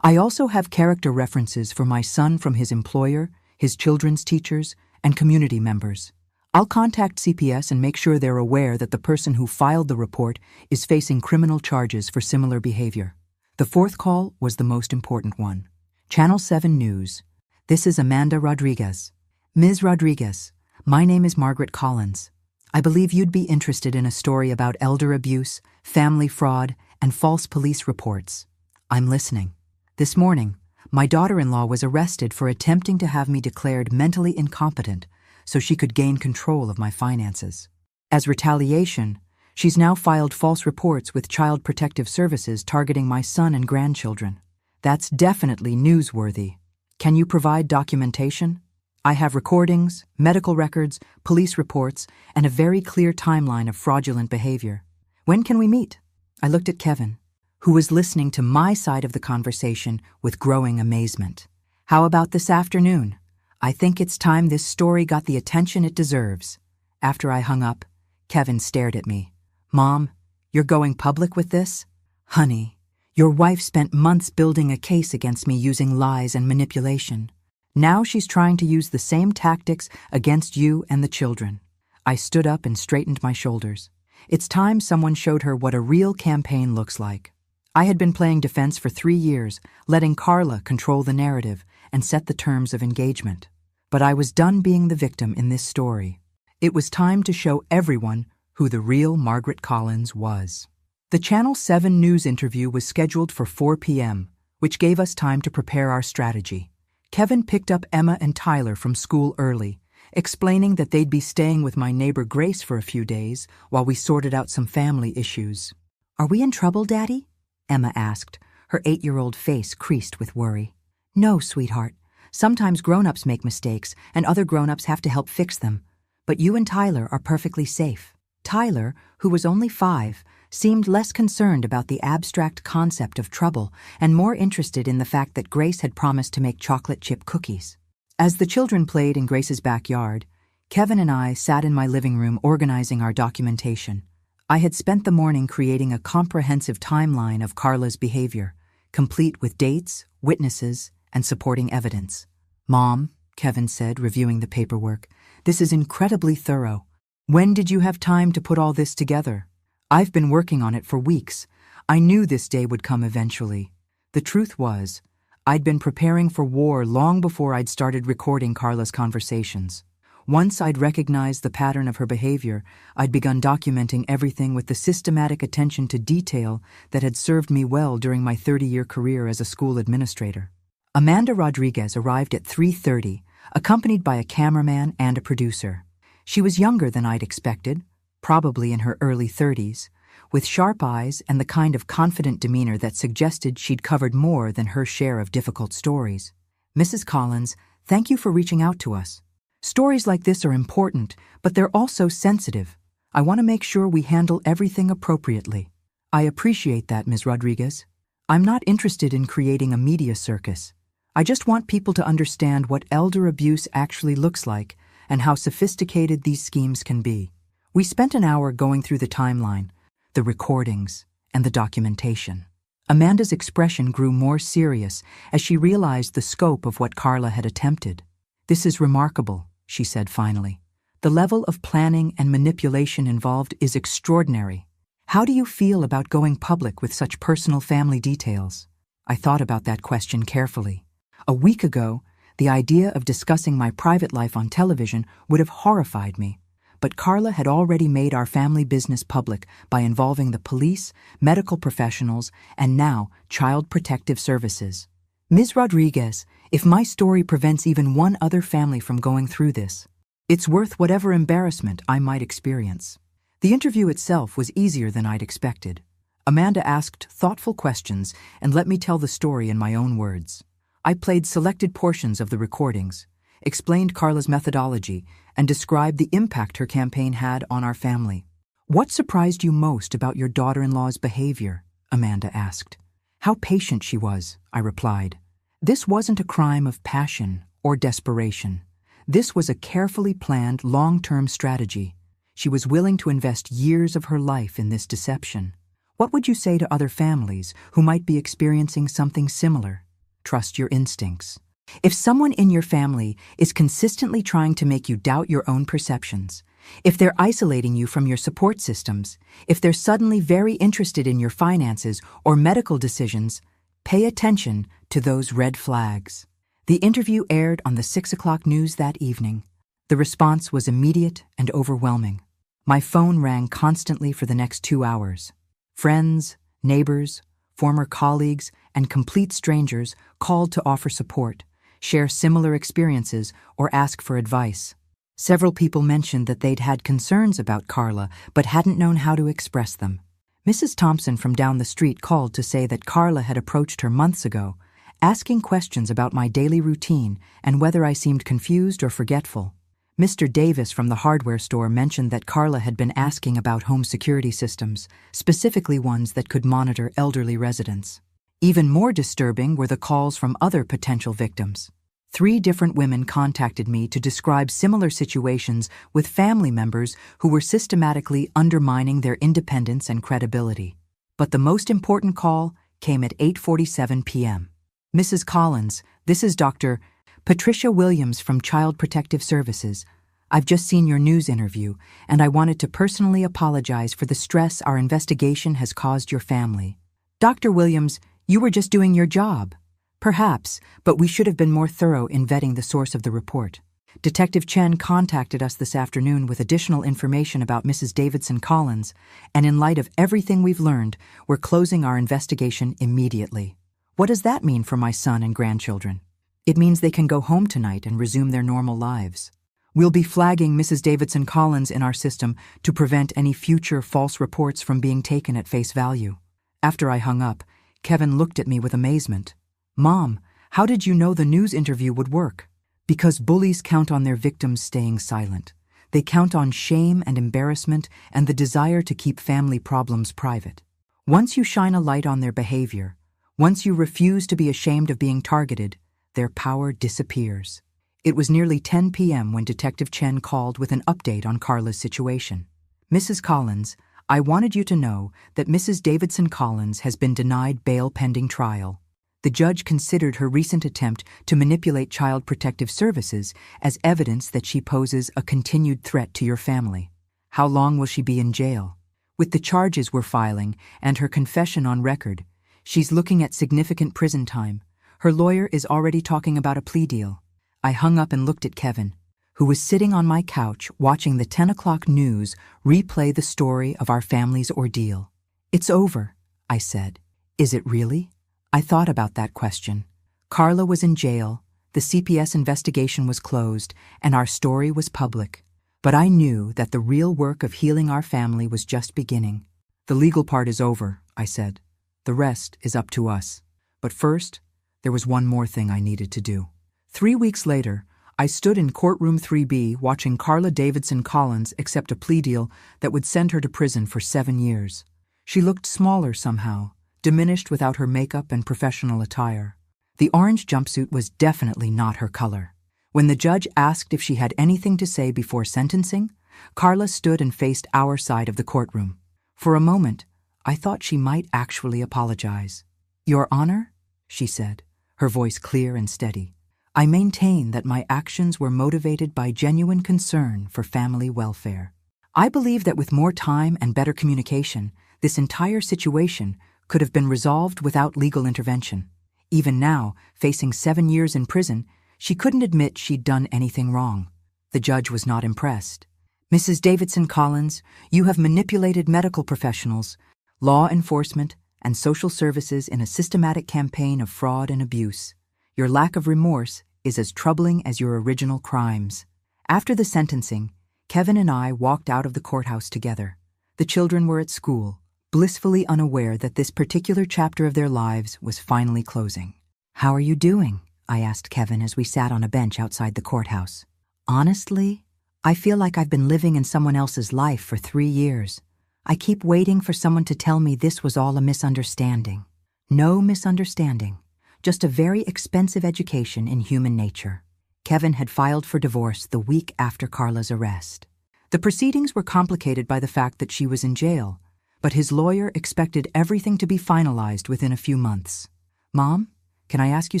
Speaker 1: I also have character references for my son from his employer, his children's teachers, and community members. I'll contact CPS and make sure they're aware that the person who filed the report is facing criminal charges for similar behavior." The fourth call was the most important one. Channel 7 News. "This is Amanda Rodriguez. Ms. Rodriguez, my name is Margaret Collins. I believe you'd be interested in a story about elder abuse, family fraud, and false police reports. I'm listening. This morning, my daughter-in-law was arrested for attempting to have me declared mentally incompetent so she could gain control of my finances. As retaliation, she's now filed false reports with Child Protective Services targeting my son and grandchildren. That's definitely newsworthy. Can you provide documentation? I have recordings, medical records, police reports, and a very clear timeline of fraudulent behavior. When can we meet?" I looked at Kevin, who was listening to my side of the conversation with growing amazement. "How about this afternoon? I think it's time this story got the attention it deserves." After I hung up, Kevin stared at me. "Mom, you're going public with this?" "Honey, your wife spent months building a case against me using lies and manipulation. Now she's trying to use the same tactics against you and the children." I stood up and straightened my shoulders. It's time someone showed her what a real campaign looks like. I had been playing defense for 3 years, letting Carla control the narrative and set the terms of engagement. But I was done being the victim in this story. It was time to show everyone who the real Margaret Collins was. The Channel 7 news interview was scheduled for 4 p.m., which gave us time to prepare our strategy. Kevin picked up Emma and Tyler from school early, explaining that they'd be staying with my neighbor Grace for a few days while we sorted out some family issues. "Are we in trouble, Daddy?" Emma asked, her 8-year-old face creased with worry. "No, sweetheart. Sometimes grown-ups make mistakes, and other grown-ups have to help fix them. But you and Tyler are perfectly safe." Tyler, who was only 5, seemed less concerned about the abstract concept of trouble and more interested in the fact that Grace had promised to make chocolate chip cookies. As the children played in Grace's backyard, Kevin and I sat in my living room organizing our documentation. I had spent the morning creating a comprehensive timeline of Carla's behavior, complete with dates, witnesses, and supporting evidence. "Mom," Kevin said, reviewing the paperwork, "this is incredibly thorough. When did you have time to put all this together?" "I've been working on it for weeks. I knew this day would come eventually." The truth was, I'd been preparing for war long before I'd started recording Carla's conversations. Once I'd recognized the pattern of her behavior, I'd begun documenting everything with the systematic attention to detail that had served me well during my 30-year career as a school administrator. Amanda Rodriguez arrived at 3:30, accompanied by a cameraman and a producer. She was younger than I'd expected, probably in her early 30s, with sharp eyes and the kind of confident demeanor that suggested she'd covered more than her share of difficult stories. "Mrs. Collins, thank you for reaching out to us. Stories like this are important, but they're also sensitive. I want to make sure we handle everything appropriately." "I appreciate that, Ms. Rodriguez. I'm not interested in creating a media circus. I just want people to understand what elder abuse actually looks like and how sophisticated these schemes can be." We spent an hour going through the timeline, the recordings, and the documentation. Amanda's expression grew more serious as she realized the scope of what Carla had attempted. "This is remarkable," she said finally. "The level of planning and manipulation involved is extraordinary. How do you feel about going public with such personal family details?" I thought about that question carefully. A week ago, the idea of discussing my private life on television would have horrified me. But Carla had already made our family business public by involving the police, medical professionals, and now Child Protective Services. "Ms. Rodriguez, if my story prevents even one other family from going through this, it's worth whatever embarrassment I might experience." The interview itself was easier than I'd expected. Amanda asked thoughtful questions and let me tell the story in my own words. I played selected portions of the recordings, explained Carla's methodology, and described the impact her campaign had on our family. "What surprised you most about your daughter-in-law's behavior?" Amanda asked. "How patient she was," I replied. "This wasn't a crime of passion or desperation. This was a carefully planned long-term strategy. She was willing to invest years of her life in this deception." What would you say to other families who might be experiencing something similar? Trust your instincts. If someone in your family is consistently trying to make you doubt your own perceptions, if they're isolating you from your support systems, if they're suddenly very interested in your finances or medical decisions, pay attention to those red flags. The interview aired on the 6 o'clock news that evening. The response was immediate and overwhelming. My phone rang constantly for the next 2 hours. Friends, neighbors, former colleagues, and complete strangers called to offer support, share similar experiences, or ask for advice. Several people mentioned that they'd had concerns about Carla but hadn't known how to express them. Mrs. Thompson from down the street called to say that Carla had approached her months ago, asking questions about my daily routine and whether I seemed confused or forgetful. Mr. Davis from the hardware store mentioned that Carla had been asking about home security systems, specifically ones that could monitor elderly residents. Even more disturbing were the calls from other potential victims. 3 different women contacted me to describe similar situations with family members who were systematically undermining their independence and credibility. But the most important call came at 8:47 p.m. "Mrs. Collins, this is Dr. Patricia Williams from Child Protective Services. I've just seen your news interview, and I wanted to personally apologize for the stress our investigation has caused your family." "Dr. Williams, you were just doing your job." "Perhaps, but we should have been more thorough in vetting the source of the report. Detective Chen contacted us this afternoon with additional information about Mrs. Davidson Collins, and in light of everything we've learned, we're closing our investigation immediately." "What does that mean for my son and grandchildren?" "It means they can go home tonight and resume their normal lives. We'll be flagging Mrs. Davidson Collins in our system to prevent any future false reports from being taken at face value." After I hung up, Kevin looked at me with amazement. "Mom, how did you know the news interview would work?" "Because bullies count on their victims staying silent. They count on shame and embarrassment and the desire to keep family problems private. Once you shine a light on their behavior, once you refuse to be ashamed of being targeted, their power disappears." It was nearly 10 p.m. when Detective Chen called with an update on Carla's situation. "Mrs. Collins, I wanted you to know that Mrs. Davidson Collins has been denied bail pending trial. The judge considered her recent attempt to manipulate Child Protective Services as evidence that she poses a continued threat to your family. How long will she be in jail? With the charges we're filing and her confession on record, she's looking at significant prison time. Her lawyer is already talking about a plea deal." I hung up and looked at Kevin. who was sitting on my couch watching the 10 o'clock news replay the story of our family's ordeal. "It's over," I said. "Is it really?" I thought about that question. Carla was in jail, the CPS investigation was closed, and our story was public. But I knew that the real work of healing our family was just beginning. "The legal part is over," I said. "The rest is up to us." But first, there was one more thing I needed to do. 3 weeks later, I stood in courtroom 3B watching Carla Davidson Collins accept a plea deal that would send her to prison for 7 years. She looked smaller somehow, diminished without her makeup and professional attire. The orange jumpsuit was definitely not her color. When the judge asked if she had anything to say before sentencing, Carla stood and faced our side of the courtroom. For a moment, I thought she might actually apologize. "Your Honor," she said, her voice clear and steady, "I maintain that my actions were motivated by genuine concern for family welfare. I believe that with more time and better communication, this entire situation could have been resolved without legal intervention. Even now, facing 7 years in prison, she couldn't admit she'd done anything wrong." The judge was not impressed. "Mrs. Davidson Collins, you have manipulated medical professionals, law enforcement, and social services in a systematic campaign of fraud and abuse. Your lack of remorse is as troubling as your original crimes." After the sentencing, Kevin and I walked out of the courthouse together. The children were at school, blissfully unaware that this particular chapter of their lives was finally closing. "How are you doing?" I asked Kevin as we sat on a bench outside the courthouse. "Honestly, I feel like I've been living in someone else's life for 3 years. I keep waiting for someone to tell me this was all a misunderstanding." No misunderstanding, just a very expensive education in human nature. Kevin had filed for divorce the week after Carla's arrest. The proceedings were complicated by the fact that she was in jail, but his lawyer expected everything to be finalized within a few months. "Mom, can I ask you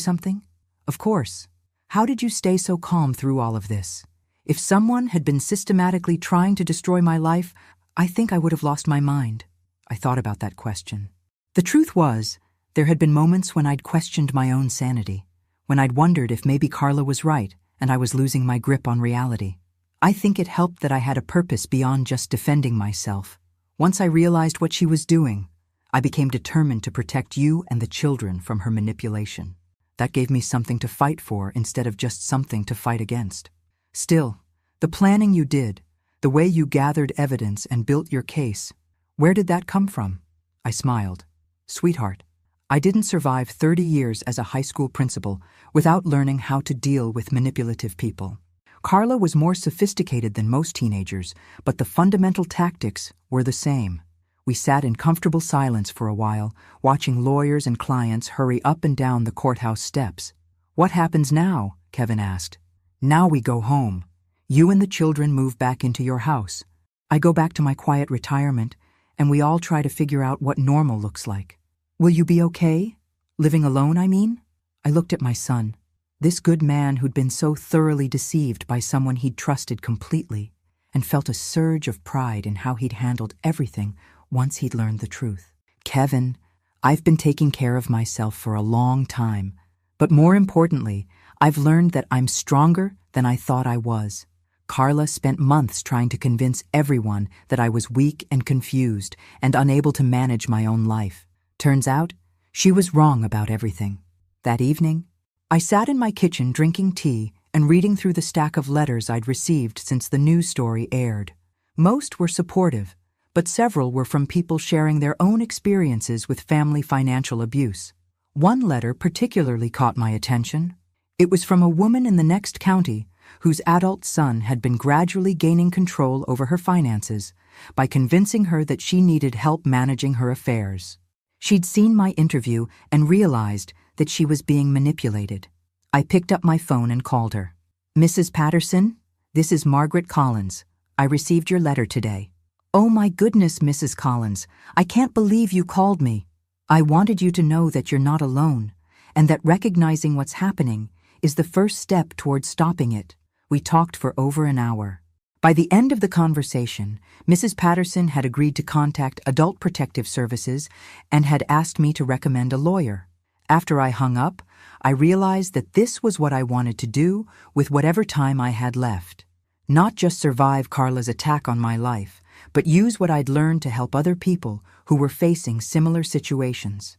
Speaker 1: something?" "Of course. How did you stay so calm through all of this? If someone had been systematically trying to destroy my life, I think I would have lost my mind." I thought about that question. The truth was, there had been moments when I'd questioned my own sanity, when I'd wondered if maybe Carla was right and I was losing my grip on reality. I think it helped that I had a purpose beyond just defending myself. Once I realized what she was doing, I became determined to protect you and the children from her manipulation. That gave me something to fight for instead of just something to fight against. Still, the planning you did, the way you gathered evidence and built your case, where did that come from? I smiled. "Sweetheart, I didn't survive 30 years as a high school principal without learning how to deal with manipulative people. Carla was more sophisticated than most teenagers, but the fundamental tactics were the same." We sat in comfortable silence for a while, watching lawyers and clients hurry up and down the courthouse steps. "What happens now?" Kevin asked. "Now we go home. You and the children move back into your house. I go back to my quiet retirement, and we all try to figure out what normal looks like. Will you be okay? Living alone, I mean?" I looked at my son, this good man who'd been so thoroughly deceived by someone he'd trusted completely, and felt a surge of pride in how he'd handled everything once he'd learned the truth. "Kevin, I've been taking care of myself for a long time, but more importantly, I've learned that I'm stronger than I thought I was. Carla spent months trying to convince everyone that I was weak and confused and unable to manage my own life. Turns out, she was wrong about everything." That evening, I sat in my kitchen drinking tea and reading through the stack of letters I'd received since the news story aired. Most were supportive, but several were from people sharing their own experiences with family financial abuse. One letter particularly caught my attention. It was from a woman in the next county whose adult son had been gradually gaining control over her finances by convincing her that she needed help managing her affairs. She'd seen my interview and realized that she was being manipulated. I picked up my phone and called her. "Mrs. Patterson, this is Margaret Collins. I received your letter today." "Oh my goodness, Mrs. Collins, I can't believe you called me. I wanted you to know that you're not alone, and that recognizing what's happening is the first step towards stopping it." We talked for over an hour. By the end of the conversation, Mrs. Patterson had agreed to contact Adult Protective Services and had asked me to recommend a lawyer. After I hung up, I realized that this was what I wanted to do with whatever time I had left. Not just survive Carla's attack on my life, but use what I'd learned to help other people who were facing similar situations.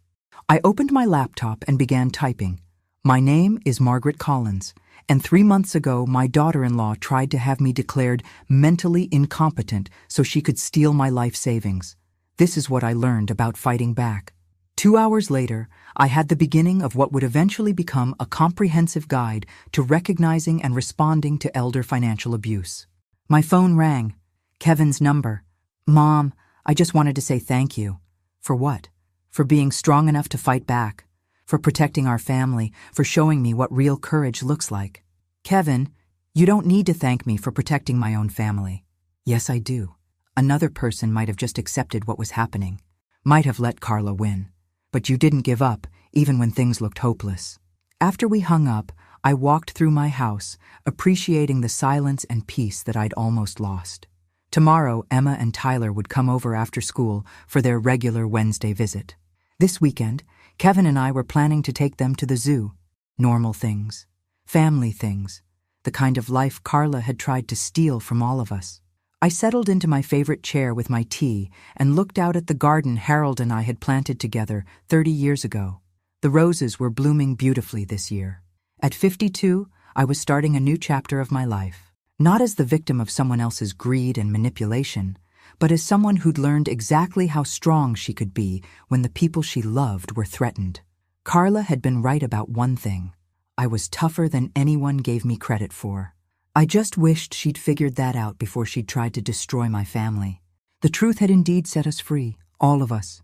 Speaker 1: I opened my laptop and began typing. My name is Margaret Collins, and 3 months ago my daughter-in-law tried to have me declared mentally incompetent so she could steal my life savings. This is what I learned about fighting back. 2 hours later, I had the beginning of what would eventually become a comprehensive guide to recognizing and responding to elder financial abuse. My phone rang. Kevin's number. Mom, I just wanted to say thank you. For what? For being strong enough to fight back. For protecting our family. For showing me what real courage looks like. Kevin, you don't need to thank me for protecting my own family. Yes, I do. Another person might have just accepted what was happening. Might have let Carla win. But you didn't give up, even when things looked hopeless. After we hung up, I walked through my house, appreciating the silence and peace that I'd almost lost. Tomorrow, Emma and Tyler would come over after school for their regular Wednesday visit. This weekend, Kevin and I were planning to take them to the zoo. Normal things. Family things. The kind of life Carla had tried to steal from all of us. I settled into my favorite chair with my tea and looked out at the garden Harold and I had planted together 30 years ago. The roses were blooming beautifully this year. At 52, I was starting a new chapter of my life. Not as the victim of someone else's greed and manipulation, but as someone who'd learned exactly how strong she could be when the people she loved were threatened. Carla had been right about one thing. I was tougher than anyone gave me credit for. I just wished she'd figured that out before she'd tried to destroy my family. The truth had indeed set us free, all of us.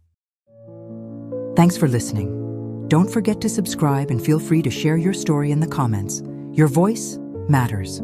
Speaker 1: Thanks for listening. Don't forget to subscribe and feel free to share your story in the comments. Your voice matters.